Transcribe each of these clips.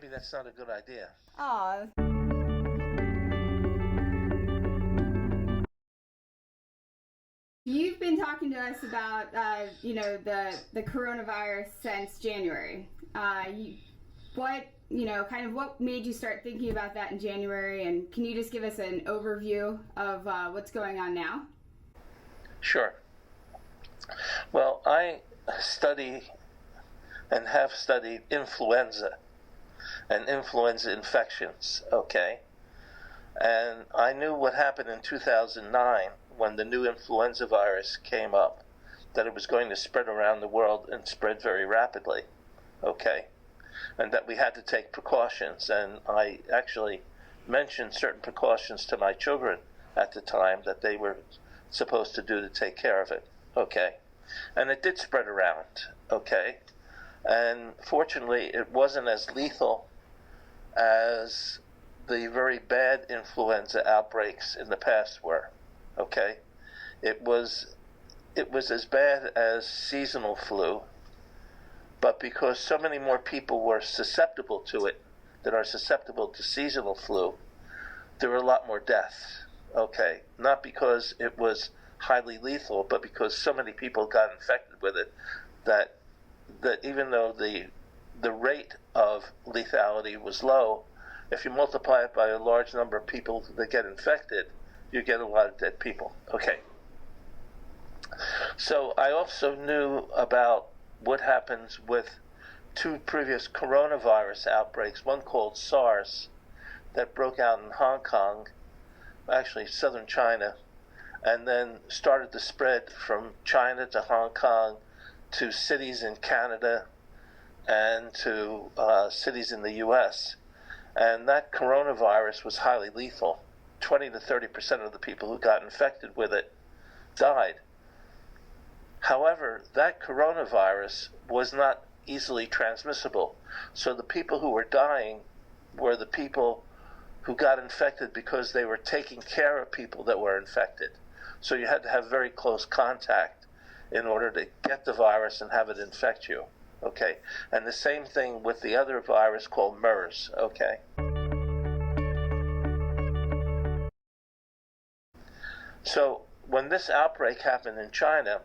maybe that's not a good idea. Aw. You've been talking to us about, the coronavirus since January. What made you start thinking about that in January? And can you just give us an overview of what's going on now? Sure. Well, I study and have studied influenza and influenza infections, okay? And I knew what happened in 2009 when the new influenza virus came up, that it was going to spread around the world and spread very rapidly, okay? And that we had to take precautions. And I actually mentioned certain precautions to my children at the time that they were supposed to do to take care of it, okay? And it did spread around, okay? And fortunately, it wasn't as lethal as the very bad influenza outbreaks in the past were, okay? It was as bad as seasonal flu, but because so many more people were susceptible to it that are susceptible to seasonal flu, there were a lot more deaths, okay? Not because it was highly lethal, but because so many people got infected with it that even though the rate of lethality was low, if you multiply it by a large number of people that get infected, you get a lot of dead people. Okay. So I also knew about what happens with two previous coronavirus outbreaks, one called SARS that broke out in Hong Kong, actually southern China, and then started to spread from China to Hong Kong to cities in Canada and to cities in the US. And that coronavirus was highly lethal. 20 to 30% of the people who got infected with it died. However, that coronavirus was not easily transmissible. So the people who were dying were the people who got infected because they were taking care of people that were infected. So you had to have very close contact in order to get the virus and have it infect you, okay? And the same thing with the other virus called MERS, okay? So when this outbreak happened in China,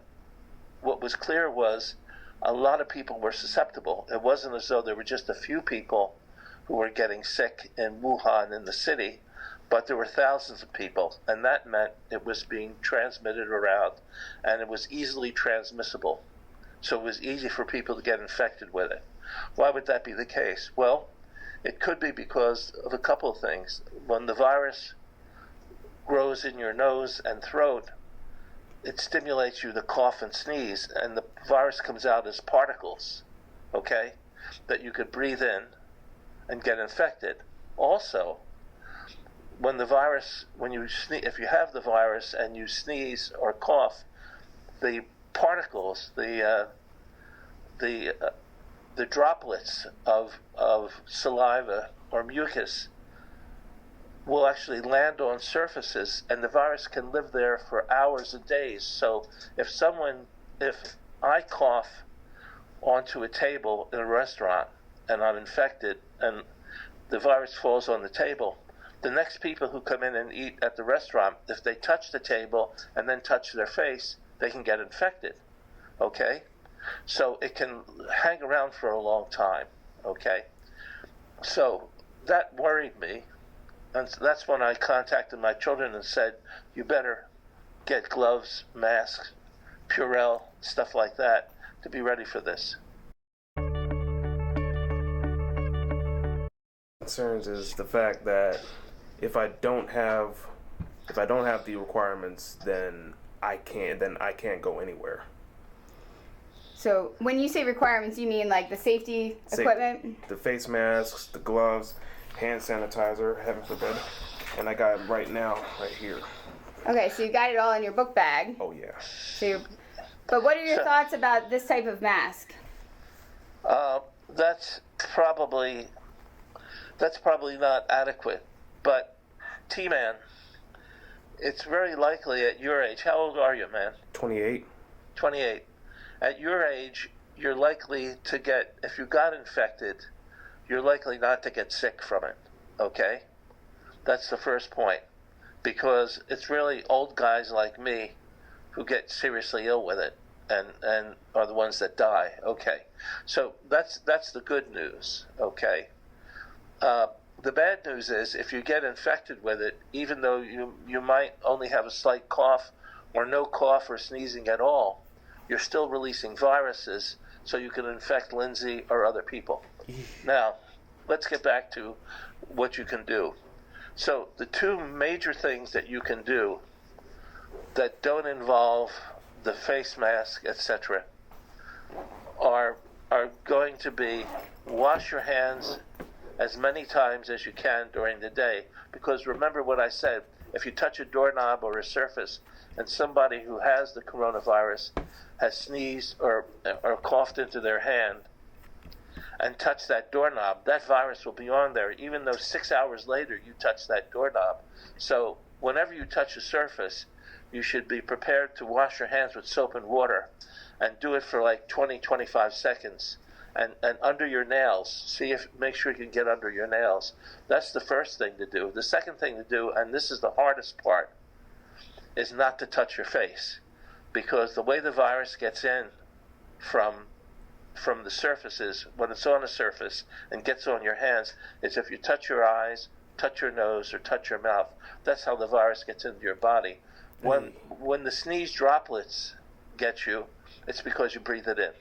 what was clear was a lot of people were susceptible. It wasn't as though there were just a few people who were getting sick in Wuhan in the city, but there were thousands of people, and that meant it was being transmitted around, and it was easily transmissible. So it was easy for people to get infected with it. Why would that be the case? Well, it could be because of a couple of things. When the virus grows in your nose and throat, it stimulates you to cough and sneeze, and the virus comes out as particles, okay, that you could breathe in and get infected. Also, when if you have the virus and you sneeze or cough, the particles, the droplets of saliva or mucus will actually land on surfaces, and the virus can live there for hours and days. So if I cough onto a table in a restaurant and I'm infected and the virus falls on the table, the next people who come in and eat at the restaurant, if they touch the table and then touch their face, they can get infected, okay? So it can hang around for a long time, okay? So that worried me, and that's when I contacted my children and said, you better get gloves, masks, Purell, stuff like that, to be ready for this. Concerns is the fact that if I don't have the requirements, then I can't go anywhere. So when you say requirements, you mean like the safety equipment? The face masks, the gloves, hand sanitizer, heaven forbid. And I got it right now, right here. Okay, so you got it all in your book bag. Oh, yeah. But what are your thoughts about this type of mask? That's probably not adequate. But, T-Man, it's very likely at your age. How old are you, man? 28. 28. At your age, you're likely to get, if you got infected you're likely not to get sick from it, okay? That's the first point, because it's really old guys like me who get seriously ill with it and are the ones that die, okay? So that's the good news, okay? The bad news is if you get infected with it, even though you might only have a slight cough or no cough or sneezing at all, you're still releasing viruses, so you can infect Lindsay or other people. Now, let's get back to what you can do. So the two major things that you can do that don't involve the face mask, etc., are going to be wash your hands as many times as you can during the day. Because remember what I said, if you touch a doorknob or a surface and somebody who has the coronavirus has sneezed or coughed into their hand and touched that doorknob, that virus will be on there even though 6 hours later you touch that doorknob. So whenever you touch a surface, you should be prepared to wash your hands with soap and water and do it for like 20-25 seconds. And under your nails, make sure you can get under your nails. That's the first thing to do. The second thing to do, and this is the hardest part, is not to touch your face, because the way the virus gets in from the surfaces, when it's on a surface and gets on your hands, is if you touch your eyes, touch your nose, or touch your mouth. That's how the virus gets into your body. When the sneeze droplets get you, it's because you breathe it in.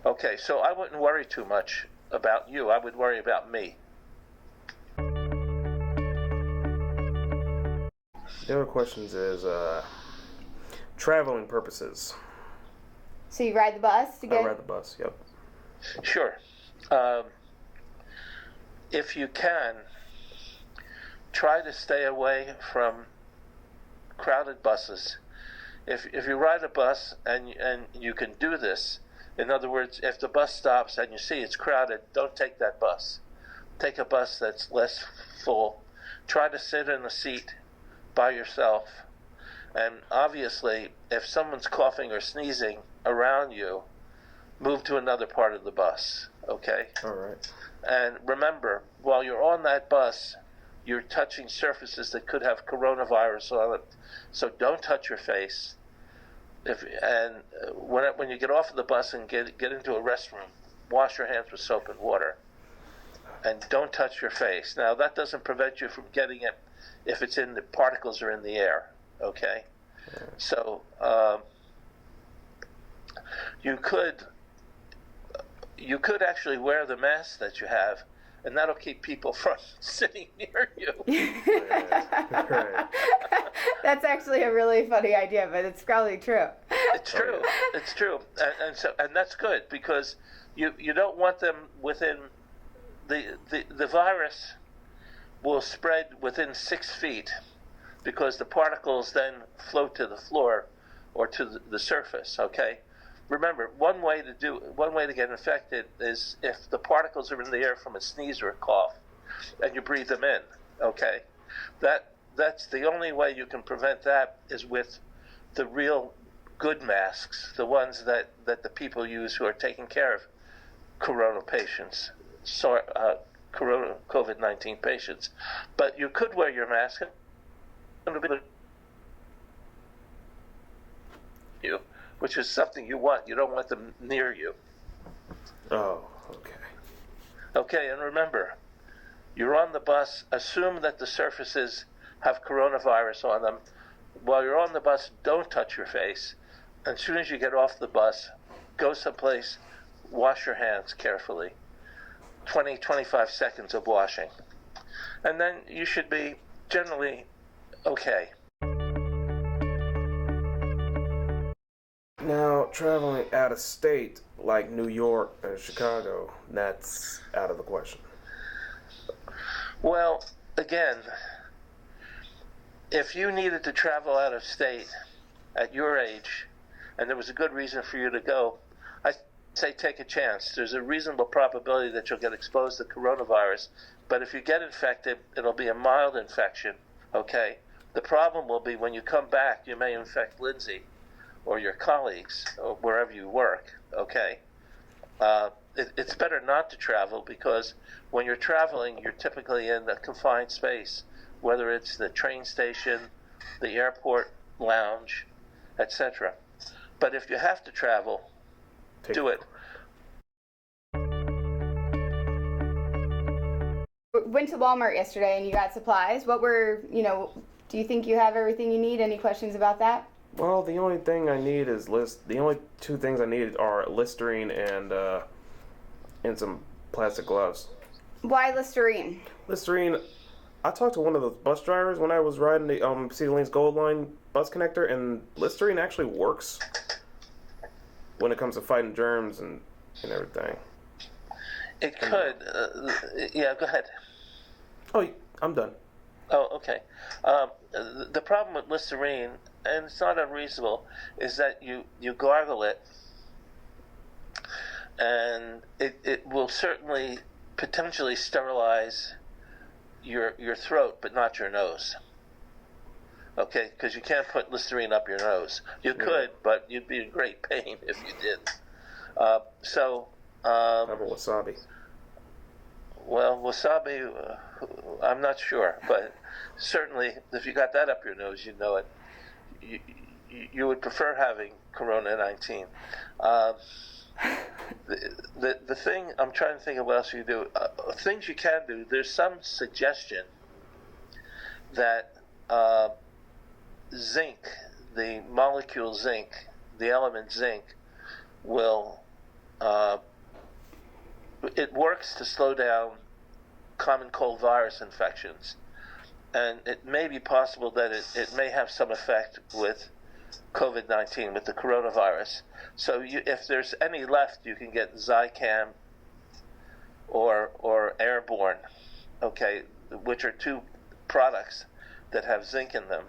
Okay, so I wouldn't worry too much about you. I would worry about me. The other questions is traveling purposes. So you ride the bus to get? I ride the bus, yep. Sure. If you can, try to stay away from crowded buses. If you ride a bus and you can do this, in other words, if the bus stops and you see it's crowded, don't take that bus. Take a bus that's less full. Try to sit in a seat by yourself. And obviously, if someone's coughing or sneezing around you, move to another part of the bus, okay? All right. And remember, while you're on that bus, you're touching surfaces that could have coronavirus on it. So don't touch your face. When you get off of the bus and get into a restroom, wash your hands with soap and water. And don't touch your face. Now, that doesn't prevent you from getting it if it's in the particles are in the air, okay? So you could actually wear the mask that you have, and that'll keep people from sitting near you. Right. That's actually a really funny idea, but it's probably true. It's true. It's true, and that's good, because you don't want them within the virus will spread within 6 feet, because the particles then float to the floor or to the surface. Okay. Remember, one way to get infected is if the particles are in the air from a sneeze or a cough, and you breathe them in. Okay, that's the only way you can prevent that is with the real good masks, the ones that the people use who are taking care of corona patients, COVID-19 patients. But you could wear your mask, which is something you want. You don't want them near you. Oh, okay. Okay, and remember, you're on the bus. Assume that the surfaces have coronavirus on them. While you're on the bus, don't touch your face. As soon as you get off the bus, go someplace, wash your hands carefully. 20-25 seconds of washing. And then you should be generally okay. Now, traveling out of state, like New York and Chicago, that's out of the question. Well, again, if you needed to travel out of state at your age, and there was a good reason for you to go, I say take a chance. There's a reasonable probability that you'll get exposed to coronavirus, but if you get infected, it'll be a mild infection, okay? The problem will be when you come back, you may infect Lindsay or your colleagues, or wherever you work, okay? it's better not to travel, because when you're traveling, you're typically in a confined space, whether it's the train station, the airport lounge, etc. But if you have to travel, do it. Went to Walmart yesterday and you got supplies. What were, do you think you have everything you need? Any questions about that? Well, the only thing I need is the only two things I need are Listerine and some plastic gloves. Why Listerine? Listerine, I talked to one of those bus drivers when I was riding the City Lanes Gold Line bus connector, and Listerine actually works when it comes to fighting germs and everything. It could. Yeah, go ahead. Oh, I'm done. Oh, okay. The problem with Listerine, and it's not unreasonable, is that you gargle it, and it will certainly potentially sterilize your throat, but not your nose. Okay, because you can't put Listerine up your nose. You could, but you'd be in great pain if you did. How about Wasabi? Well, Wasabi, I'm not sure, but certainly if you got that up your nose, you'd know it. You would prefer having Corona-19. The thing, I'm trying to think of what else you do. Things you can do, there's some suggestion that zinc, the molecule zinc, the element zinc, will it works to slow down common cold virus infections, and it may be possible that it may have some effect with COVID-19, with the coronavirus. So if there's any left, you can get Zicam or Airborne, okay, which are two products that have zinc in them,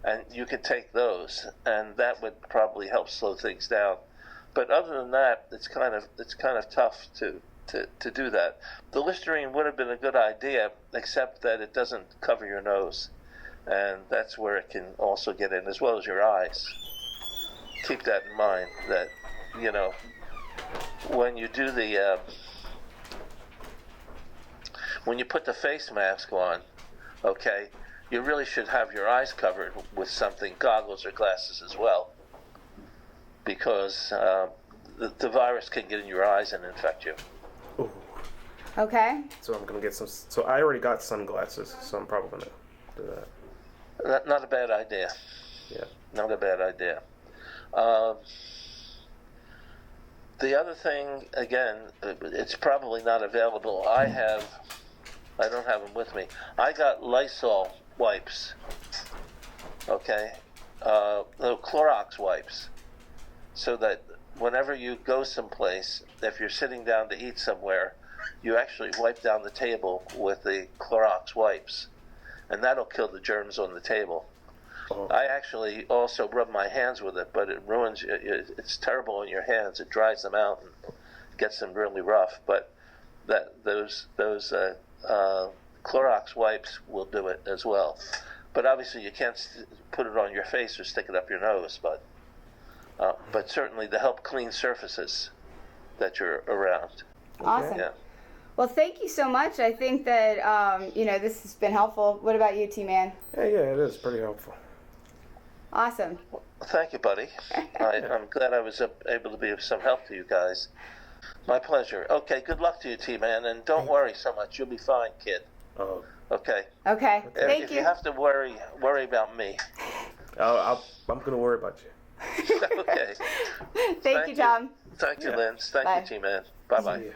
and you can take those, and that would probably help slow things down. But other than that, it's kind of tough to do that. The Listerine would have been a good idea, except that it doesn't cover your nose, and that's where it can also get in, as well as your eyes. Keep that in mind, that when you do when you put the face mask on, okay, you really should have your eyes covered with something, goggles or glasses as well, because the virus can get in your eyes and infect you. Ooh. Okay. So I'm gonna get some. So I already got sunglasses, so I'm probably gonna do that. Not a bad idea. Yeah. Not a bad idea. The other thing, again, it's probably not available. I don't have them with me. I got Lysol wipes. Okay, little Clorox wipes, so that whenever you go someplace, if you're sitting down to eat somewhere, you actually wipe down the table with the Clorox wipes, and that'll kill the germs on the table. Oh. I actually also rub my hands with it, but it ruins it's terrible on your hands. It dries them out and gets them really rough. But those Clorox wipes will do it as well. But obviously you can't put it on your face or stick it up your nose. But certainly to help clean surfaces that you're around. Awesome. Yeah. Well, thank you so much. I think that this has been helpful. What about you, T-Man? Yeah, it is pretty helpful. Awesome. Well, thank you, buddy. I'm glad I was able to be of some help to you guys. My pleasure. Okay, good luck to you, T-Man, and don't worry so much. You'll be fine, kid. Oh. Okay. Okay. Thank you. If you have to worry about me. I'm gonna worry about you. Okay. Thank you, Tom. Thank you, Lynn. Thank Bye. you, T-Man. Bye-bye. Yeah.